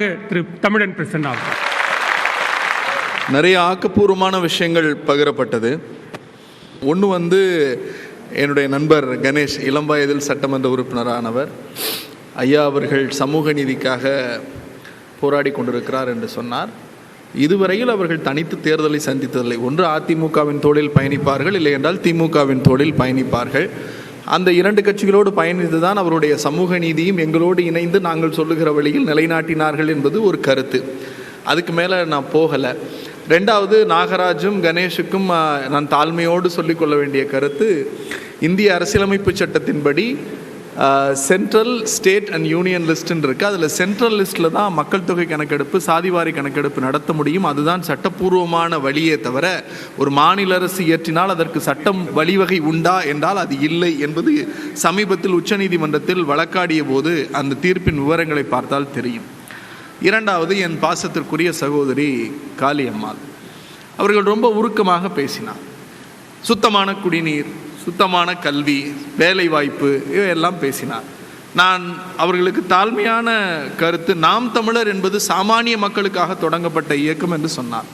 திரு தமிழன் பிரசன்னா நிறைய ஆக்கப்பூர்வமான விஷயங்கள் பகிரப்பட்டது. ஒன்று என்னுடைய நண்பர் கணேஷ் இளம் வயதில் சட்டமன்ற உறுப்பினரானவர். ஐயா அவர்கள் சமூக நீதிக்காக போராடி கொண்டிருக்கிறார் என்று சொன்னார். இதுவரையில் அவர்கள் தனித்து தேர்தலை சந்தித்ததில்லை. ஒன்று அதிமுகவின் தோளில் பயணிப்பார்கள், இல்லை என்றால் திமுகவின் தோளில் பயணிப்பார்கள். அந்த இரண்டு கட்சிகளோடு பயணித்து தான் அவருடைய சமூக நீதியும் எங்களோடு இணைந்து நாங்கள் சொல்லுகிற வழியில் நிலைநாட்டினார்கள் என்பது ஒரு கருத்து. அதுக்கு மேலே நான் போகலை. ரெண்டாவது, நாகராஜும் கணேஷுக்கும் நான் தாழ்மையோடு சொல்லிக்கொள்ள வேண்டிய கருத்து, இந்திய அரசியலமைப்பு சட்டத்தின்படி சென்ட்ரல், ஸ்டேட் அண்ட் யூனியன் லிஸ்ட்டுன்னு இருக்குது. அதில் சென்ட்ரல் லிஸ்ட்டில் தான் மக்கள் தொகை கணக்கெடுப்பு, சாதிவாரி கணக்கெடுப்பு நடத்த முடியும். அதுதான் சட்டப்பூர்வமான வழியே தவிர ஒரு மாநில அரசு இயற்றினால் அதற்கு சட்டம் வழிவகை உண்டா என்றால் அது இல்லை என்பது சமீபத்தில் உச்சநீதிமன்றத்தில் வழக்காடிய போது அந்த தீர்ப்பின் விவரங்களை பார்த்தால் தெரியும். இரண்டாவது, என் பாசத்திற்குரிய சகோதரி காளியம்மாள் அவர்கள் ரொம்ப உருக்கமாக பேசினார். சுத்தமான குடிநீர், சுத்தமான கல்வி, வேலை வாய்ப்பு இவையெல்லாம் பேசினார். நான் அவர்களுக்கு தாழ்மையான கருத்து, நாம் தமிழர் என்பது சாமானிய மக்களுக்காக தொடங்கப்பட்ட இயக்கம் என்று சொன்னார்.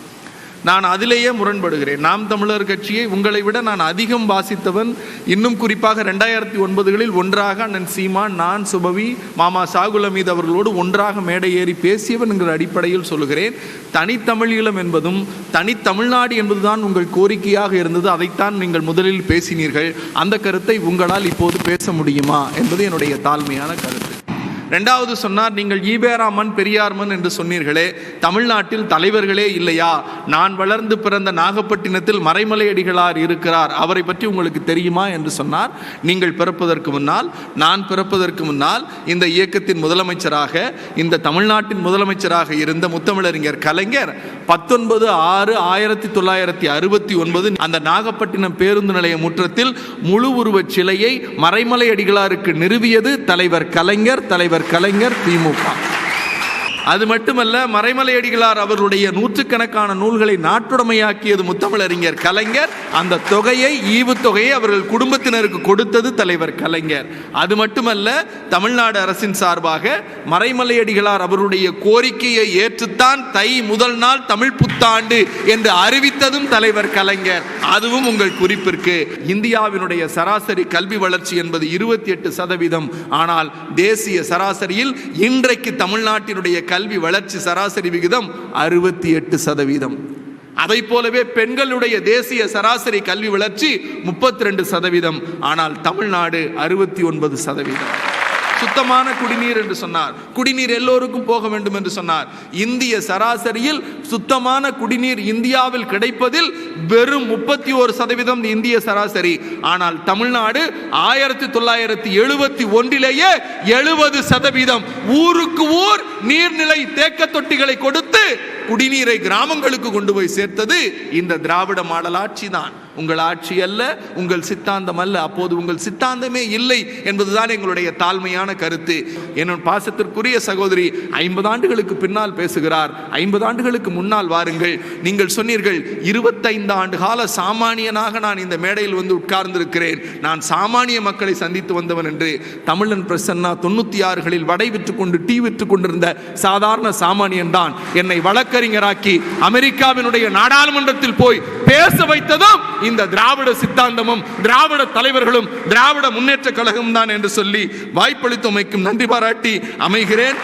நான் அதிலேயே முரண்படுகிறேன். நாம் தமிழர் கட்சியை உங்களை விட நான் அதிகம் வாசித்தவன். இன்னும் குறிப்பாக 2009களில் ஒன்றாக அண்ணன் சீமான், நான், சுபவி, மாமா சாகுல் அமீது அவர்களோடு ஒன்றாக மேடை ஏறி பேசியவன் என்கிற அடிப்படையில் சொல்கிறேன். தனித்தமிழீழம் என்பதும் தனித்தமிழ்நாடு என்பதுதான் உங்கள் கோரிக்கையாக இருந்தது. அதைத்தான் நீங்கள் முதலில் பேசினீர்கள். அந்த கருத்தை உங்களால் இப்போது பேச முடியுமா என்பது என்னுடைய தாழ்மையான கருத்து. ரெண்டாவது சொன்னார், நீங்கள் ஈவேராமன் பெரியார்மன் என்று சொன்னீர்களே, தமிழ்நாட்டில் தலைவர்களே இல்லையா? நான் வளர்ந்து பிறந்த நாகப்பட்டினத்தில் மறைமலையடிகளார் இருக்கிறார், அவரை பற்றி உங்களுக்கு தெரியுமா என்று சொன்னார். நீங்கள் பிறப்பதற்கு முன்னால், நான் பிறப்பதற்கு முன்னால் இந்த இயக்கத்தின் முதலமைச்சராக, இந்த தமிழ்நாட்டின் முதலமைச்சராக இருந்த முத்தமிழறிஞர் கலைஞர் 19/6/1969 அந்த நாகப்பட்டினம் பேருந்து நிலைய முற்றத்தில் முழு உருவச் சிலையை மறைமலையடிகளாருக்கு நிறுவியது தலைவர் கலைஞர், திமுக. அது மட்டுமல்ல, மறைமலையடிகளார் அவர்களுடைய நூற்றுக்கணக்கான நூல்களை நாட்டுடைமையாக்கியது முத்தமிழறிஞர் கலைஞர். அந்த தொகையை, ஈவுத்தொகையை அவர்கள் குடும்பத்தினருக்கு கொடுத்தது தலைவர் கலைஞர். அது மட்டுமல்ல, தமிழ்நாடு அரசின் சார்பாக மறைமலையடிகளார் அவருடைய கோரிக்கையை ஏற்றுத்தான் தை முதல் நாள் தமிழ் புத்தாண்டு என்று அறிவித்ததும் தலைவர் கலைஞர். அதுவும் உங்கள் குறிப்பிற்கு. இந்தியாவினுடைய சராசரி கல்வி வளர்ச்சி என்பது 28%. ஆனால் தேசிய சராசரியில் இன்றைக்கு தமிழ்நாட்டினுடைய கல்வி வளர்ச்சி சராசரி விகிதம் 68%. அதை போலவே பெண்களுடைய தேசிய சராசரி கல்வி வளர்ச்சி 32%. ஆனால் தமிழ்நாடு 69%. சுத்தமான குடிநீர் என்று சொன்னார். குடிநீர் எல்லோருக்கும் போக வேண்டும் என்று சொன்னார். இந்திய சராசரியில் சுத்தமான குடிநீர் இந்தியாவில் கிடைப்பதில் வெறும் 31% இந்திய சராசரி. ஆனால் தமிழ்நாடு 1971லேயே 70%. ஊருக்கு ஊர் நீர்நிலை தேக்க தொட்டிகளை கொடுத்து குடிநீரை கிராமங்களுக்கு கொண்டு போய் சேர்த்தது இந்த திராவிட மாடல் ஆட்சி தான். உங்கள் ஆட்சி அல்ல, உங்கள் சித்தாந்தம் அல்ல. அப்போது உங்கள் சித்தாந்தமே இல்லை என்பதுதான் எங்களுடைய தாழ்மையான கருத்து. என் பாசத்திற்குரிய சகோதரி 50 ஆண்டுகளுக்கு பின்னால் பேசுகிறார். 50 ஆண்டுகளுக்கு முன்னால் வாருங்கள். நீங்கள் சொன்னீர்கள், 25 ஆண்டு கால சாமானியனாக நான் இந்த மேடையில் வந்து உட்கார்ந்திருக்கிறேன், நான் சாமானிய மக்களை சந்தித்து வந்தவன் என்று. தமிழன் பிரசன்னா 96களில் வடை விற்று கொண்டு டீ விற்று கொண்டிருந்த சாதாரண சாமானியன் தான் என்னை வழக்கறிஞராக்கி அமெரிக்காவினுடைய நாடாளுமன்றத்தில் போய் பேச வைத்ததும் இந்த திராவிட சித்தாந்தமும் திராவிட தலைவர்களும் திராவிட முன்னேற்ற கழகம் தான் என்று சொல்லி வாய்ப்பளித்தமைக்கும் நன்றி பாராட்டி அமைகிறேன்.